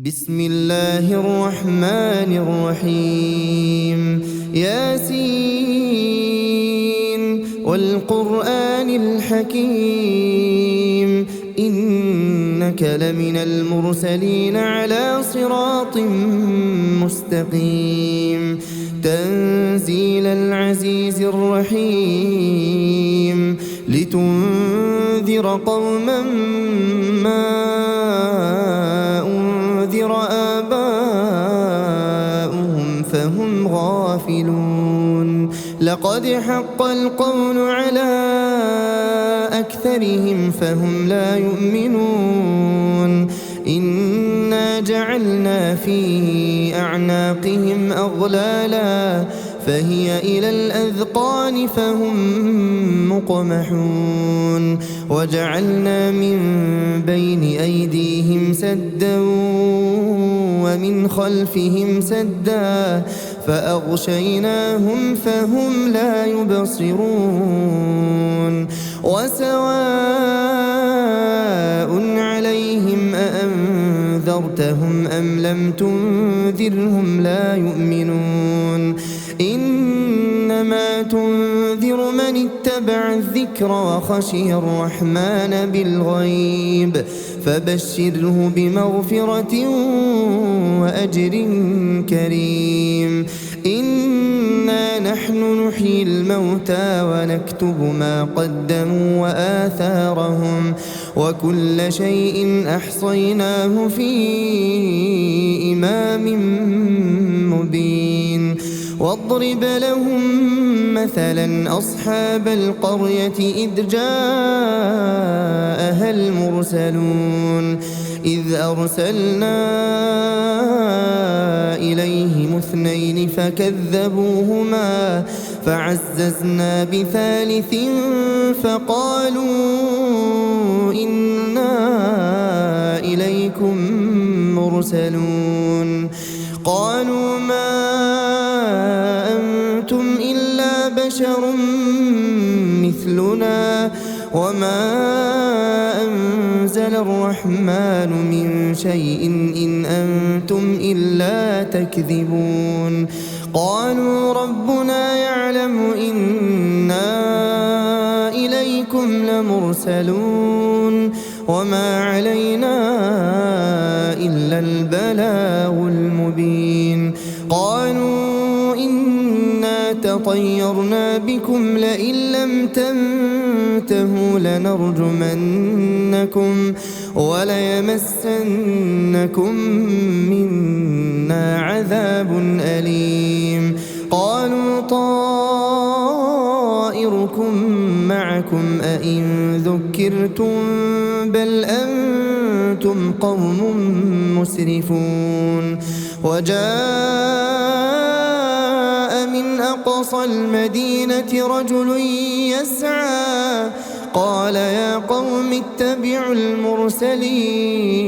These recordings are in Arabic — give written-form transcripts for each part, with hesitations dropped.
بسم الله الرحمن الرحيم ياسين والقرآن الحكيم إنك لمن المرسلين على صراط مستقيم تنزيل العزيز الرحيم لتنذر قوما ما أنذر آباؤهم فهم غافلون لقد حق القول على أكثرهم فهم لا يؤمنون إنا جعلنا في أعناقهم أغلالا فهي إلى الأذقان فهم مقمحون وجعلنا من بين أيديهم سدا ومن خلفهم سدا فأغشيناهم فهم لا يبصرون وسواء عليهم أأنذرتهم أم لم تنذرهم لا يؤمنون إنما تنذر من اتبع الذكر وخشي الرحمن بالغيب فبشره بمغفرة وأجر كريم إنا نحن نحيي الموتى ونكتب ما قدموا وآثارهم وكل شيء أحصيناه في إمام مبين واضرب لهم مثلا أصحاب القرية إذ جاءها المرسلون إذ أرسلنا إليهم اثنين فكذبوهما فعززنا بثالث فقالوا إنا إليكم مرسلون قالوا ما أنتم إلا بشر مثلنا وما أنزل الرحمن من شيء إن أنتم إلا تكذبون قالوا ربنا يعلم إنا إليكم لمرسلون وما علينا إلا البلاغ المبين قالوا إنا تطيرنا بكم لئن لم تنتهوا لنرجمنكم وليمسنكم منا عذاب أليم قالوا طائركم معكم أئن ذكرتم بل أنتم قوم مسرفون وجاء من أقصى المدينة رجل يسعى قال يا قوم اتبعوا المرسلين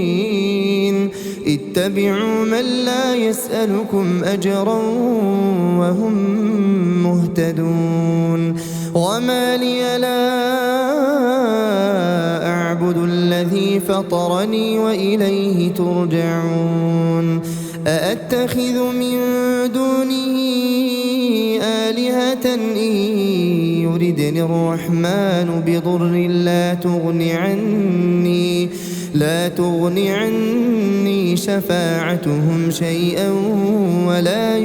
اتبعوا من لا يسألكم أجرا وهم مهتدون وما لي لا أعبد الذي فطرني وإليه ترجعون أأتخذ من دونه آلهة إن يردني الرحمن بضر لا تغني عني شفاعتهم شيئا ولا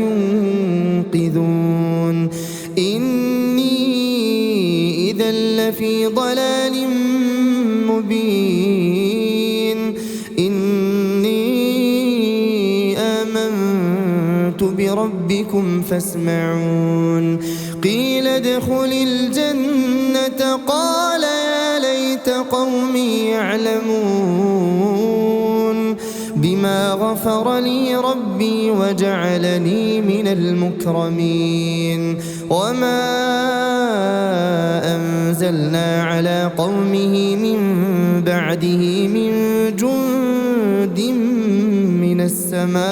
ينقذون إني إذا لفي ضلال مبين إني آمنت بربكم فاسمعون قيل ادخل الجنة قال يا ليت قومي يعلمون بما غفر لي ربي وجعلني من المكرمين وما أنزلنا على قومه من بعده من جند من السماء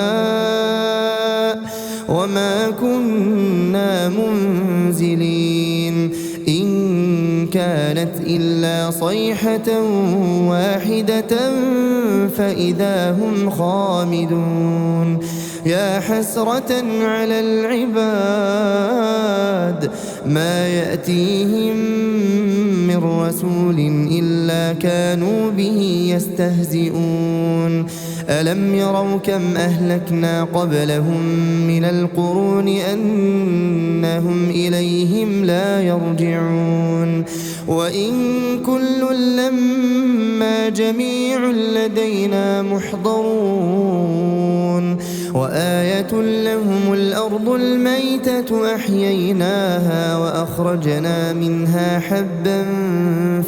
وما كنا منزلين إن كانت إلا صيحة واحدة فإذا هم خامدون يا حسرة على العباد ما يأتيهم من رسول إلا كانوا به يستهزئون ألم يروا كم أهلكنا قبلهم من القرون أنهم إليهم لا يرجعون وإن كل لما جميع لدينا محضرون وآية لهم الأرض الميتة أحييناها وأخرجنا منها حبا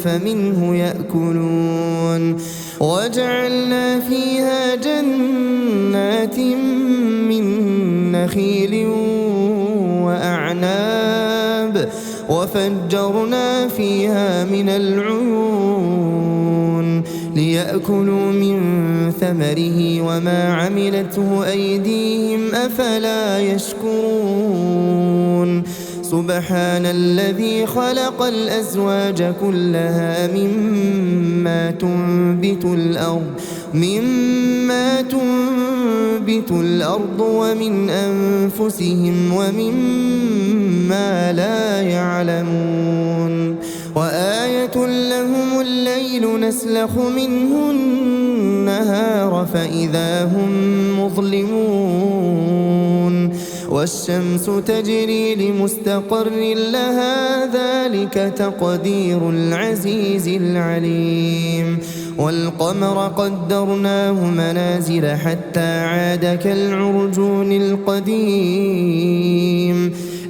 فمنه يأكلون وجعلنا فيها جنات من نخيل وأعناب وفجرنا فيها من العيون ليأكلوا من ثمره وما عملته أيديهم أفلا يشكرون سبحان الذي خلق الأزواج كلها مما تنبت الأرض ومن أنفسهم ومما لا يعلمون وآية لهم الليل نسلخ منه النهار فإذا هم مظلمون والشمس تجري لمستقر لها ذلك تقدير العزيز العليم والقمر قدرناه منازل حتى عاد كالعرجون القديم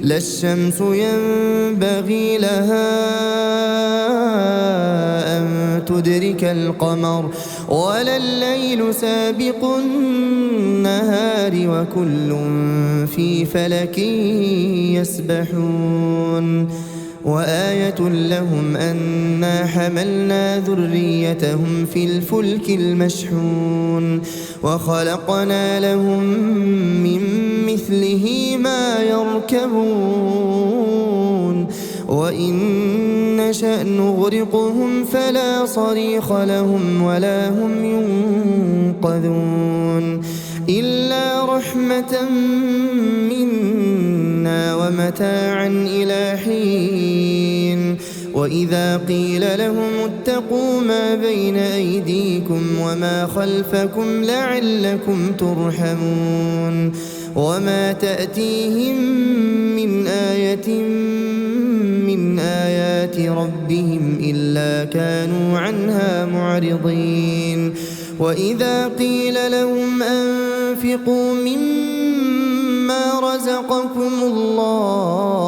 لا الشمس ينبغي لها أن تدرك القمر ولا الليل سابق النهار وكل في فلك يسبحون وآية لهم أنا حملنا ذريتهم في الفلك المشحون وخلقنا لهم من مثله ما يركبون وإن نشأ نغرقهم فلا صريخ لهم ولا هم ينقذون إلا رحمة منا ومتاعا إلى حين وإذا قيل لهم اتقوا ما بين أيديكم وما خلفكم لعلكم ترحمون وما تأتيهم من آية من آيات ربهم إلا كانوا عنها معرضين وإذا قيل لهم أنفقوا مما رزقكم الله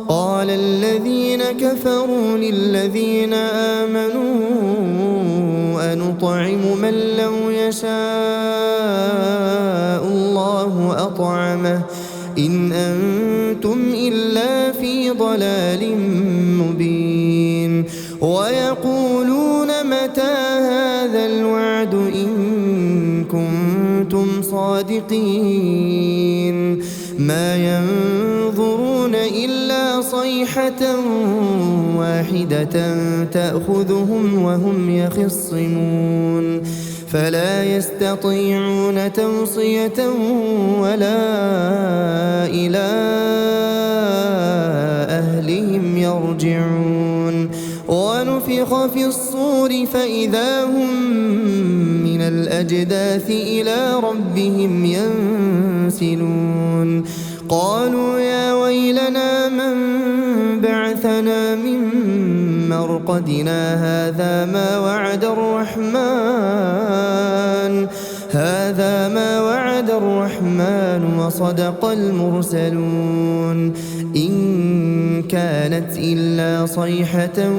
قال الذين كفروا للذين آمنوا أنطعم من لو يشاء الله أطعمه إن أنتم إلا في ضلال مبين ويقولون متى هذا الوعد إن كنتم صادقين ما ينظرون إلا صيحة واحدة تأخذهم وهم يخصمون فلا يستطيعون توصية ولا إلى أهلهم يرجعون ونفخ في الصور فإذا هم من الأجداث إلى ربهم ينسلون قالوا يا ويلنا من بعثنا من مرقدنا هذا ما وعد الرحمن وصدق المرسلون إن كانت إلا صيحة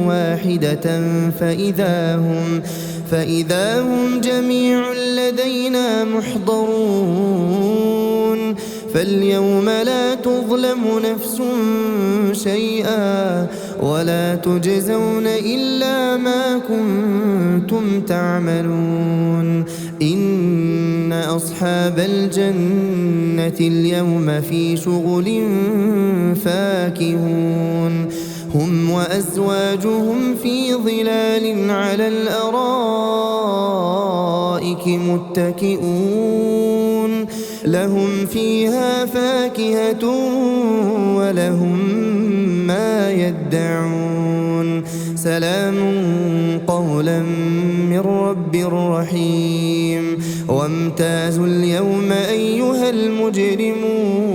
واحدة فإذا هم جميع لدينا محضرون فاليوم لا تظلم نفس شيئا ولا تجزون إلا ما كنتم تعملون إن أصحاب الجنة اليوم في شغل فاكهون هم وأزواجهم في ظلال على الأرائك متكئون لهم فيها فاكهة ولهم ما يدعون سلام قولا من رب رحيم وامتازوا اليوم أيها المجرمون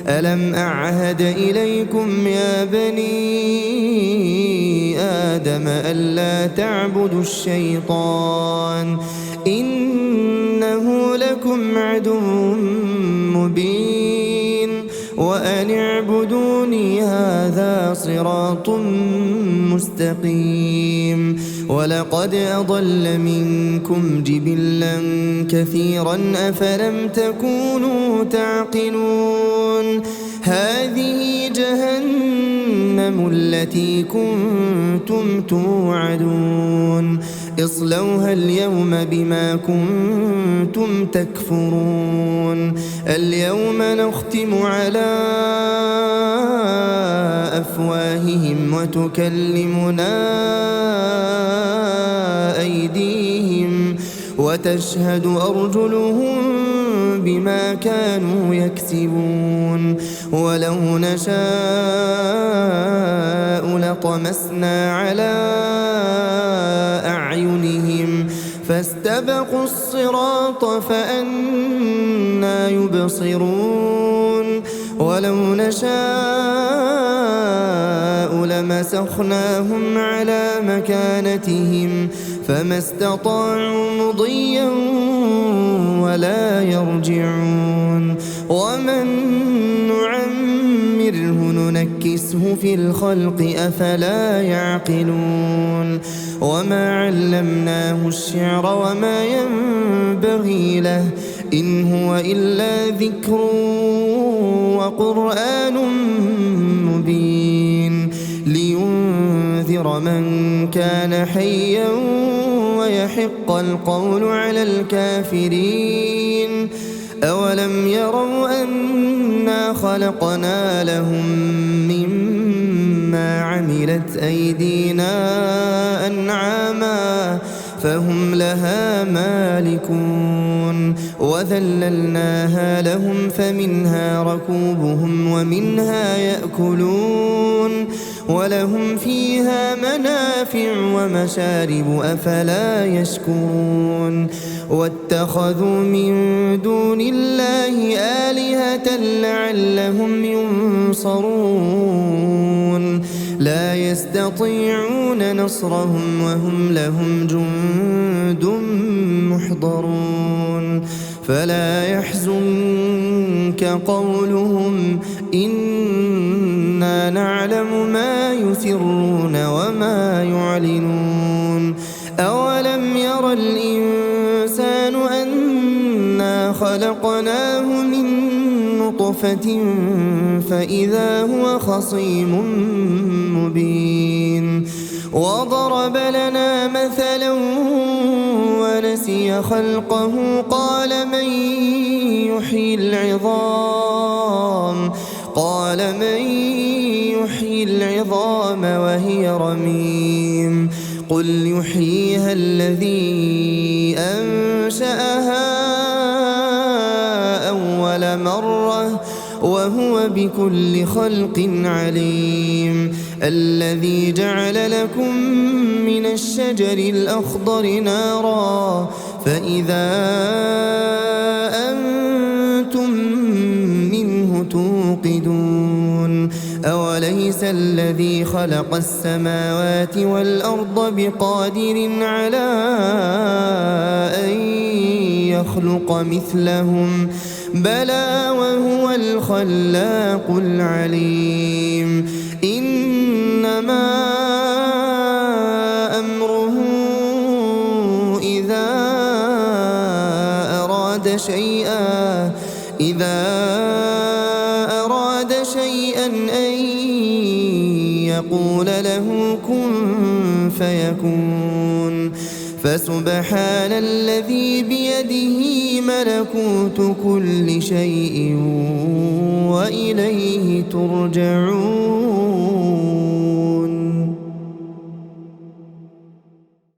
ألم أعهد إليكم يا بني آدم ألا تعبدوا الشيطان إنه لكم عدو مبين وأن اعبدوني هذا صراط مستقيم ولقد أضل منكم جبلا كثيرا أفلم تكونوا تعقلون هذه جهنم التي كنتم توعدون اصلوها اليوم بما كنتم تكفرون اليوم نختم على أفواههم وتكلمنا أيديهم وتشهد أرجلهم بما كانوا يكسبون ولو نشاء لطمسنا على أعينهم فاستبقوا الصراط فأنى يبصرون ولو نشاء لمسخناهم على مكانتهم فما استطاعوا مضيا ولا يرجعون ومن نعمره ننكسه في الخلق أفلا يعقلون وما علمناه الشعر وما ينبغي له إن هو إلا ذكر وقرآن مبين لينذر من كان حيا ويحق القول على الكافرين أولم يروا أنا خلقنا لهم مما عملت أيدينا أنعاما فهم لها مالكون وذللناها لهم فمنها ركوبهم ومنها يأكلون ولهم فيها منافع ومشارب أفلا يشكرون واتخذوا من دون الله آلهة لعلهم ينصرون لا يستطيعون نصرهم وهم لهم جند محضرون فلا يحزنك قولهم إنا نعلم ما يسرون وما يعلنون أولم ير الإنسان أنا خلقناه من نطفة فإذا هو خصيم مبين وضرب لنا مثلا ونسي خلقه قال من يحيي العظام وهي رميم قل يحييها الذي أنشأها أول مرة وهو بكل خلق عليم الذي جعل لكم من الشجر الأخضر نارا فإذا أنتم منه توقدون أوليس الذي خلق السماوات والأرض بقادر على أن يخلق مثلهم بلى وهو الخلاق العليم إنما أمره إذا أراد شيئا أن يقول له كن فيكون فسبحان الذي بيده ملكوت كل شيء وإليه ترجعون.